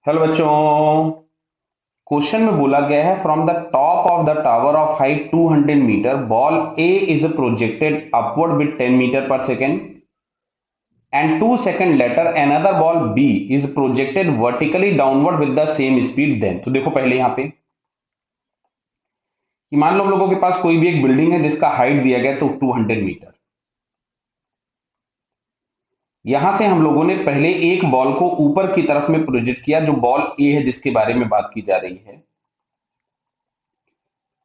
Hello बच्चों। Question में बोला गया है from the top of the tower of height 200 metre ball A is projected upward with 10 metre per second and 2 second later another ball B is projected vertically downward with the same speed then. तो देखो पहले यहां पे कि मान लो हम लोगों के पास कोई भी एक बिल्डिंग है जिसका हाइट दिया गया तो 200 मीटर। यहां से हम लोगों ने पहले एक बॉल को ऊपर की तरफ में प्रोजेक्ट किया जो बॉल ए है जिसके बारे में बात की जा रही है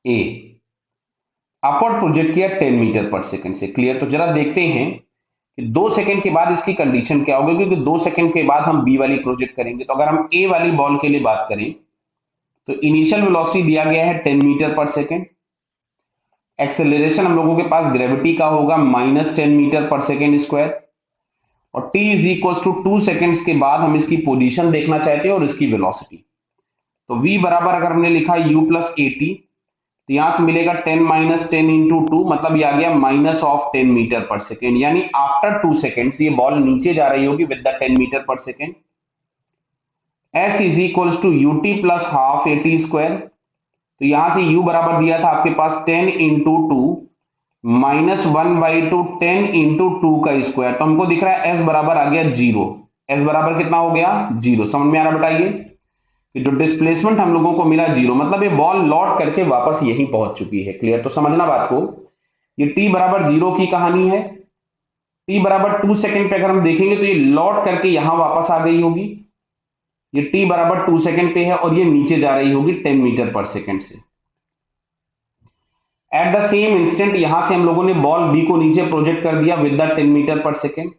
ए। अपवर्ड प्रोजेक्ट किया 10 मीटर पर सेकंड से। क्लियर। तो जरा देखते हैं कि 2 सेकंड के बाद इसकी कंडीशन क्या होगी, क्योंकि 2 सेकंड के बाद हम बी वाली प्रोजेक्ट करेंगे। तो अगर हम ए वाली बॉल के लिए बात करें तो इनिशियल वेलोसिटी दिया गया है 10 मीटर पर सेकंड। एक्सेलरेशन हम लोगों के पास ग्रेविटी का होगा -10 मीटर पर सेकंड स्क्वायर और t is equal to 2 seconds के बाद हम इसकी पोजीशन देखना चाहते हैं और इसकी वेलोसिटी। तो v बराबर अगर हमने लिखा u प्लस ए टी तो यहां से मिलेगा 10 माइनस 10 इंटू टू, मतलब ये आ गया -10 मीटर पर सेकेंड। यानी आफ्टर 2 सेकेंड्स ये बॉल नीचे जा रही होगी with the 10 metre per second. s is equal to u t plus half a t square. तो यहां से u बराबर दिया था आपके पास 10 इंटू टू -1/2 10 इंटू टू का स्क्वायर। तो हमको दिख रहा है s बराबर आ गया 0। s बराबर कितना हो गया 0। समझ में आ रहा बताइए कि जो डिस्प्लेसमेंट हम लोगों को मिला 0, मतलब ये बॉल लौट करके वापस यहीं पहुंच चुकी है। क्लियर। तो समझना बात को, ये t बराबर 0 की कहानी है। t बराबर 2 सेकंड पे अगर हम देखेंगे तो ये लौट करके यहां वापस आ गई होगी। ये t बराबर 2 सेकंड पे है और ये नीचे जा रही होगी 10 मीटर पर सेकंड से। एट द सेम इंस्टेंट यहां से हम लोगों ने बॉल बी को नीचे प्रोजेक्ट कर दिया with the 10 metre per second.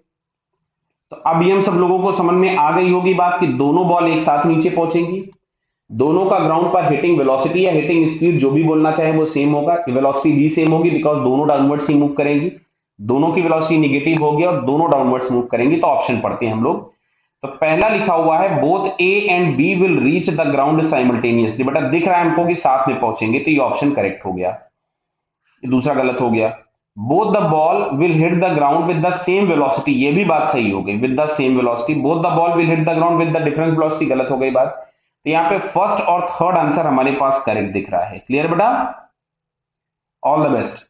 तो अब ये हम सब लोगों को समझ में आ गई होगी बात कि दोनों बॉल एक साथ नीचे पहुंचेंगी। दोनों का ग्राउंड पर हिटिंग वेलोसिटी या हिटिंग स्पीड जो भी बोलना चाहे वो सेम होगा। वेलोसिटी भी सेम होगी बिकॉज दोनों डाउनवर्ड्स ही मूव करेंगी। दोनों की वेलोसिटी नेगेटिव होगी और दोनों डाउनवर्ड्स मूव करेंगी। तो ऑप्शन पढ़ते हैं हम लोग। तो पहला लिखा हुआ है both A and B will reach the ground simultaneously. बेटा दिख रहा है हमको कि साथ में पहुंचेंगे, तो ये ऑप्शन करेक्ट हो गया। दूसरा गलत हो गया। Both the ball will hit the ground with the same velocity, ये भी बात सही हो गई, with the same velocity. Both the ball will hit the ground with the different velocity, गलत हो गई बात। तो यहाँ पे फर्स्ट और थर्ड आंसर हमारे पास करेक्ट दिख रहा है। क्लियर बेटा, ऑल द बेस्ट।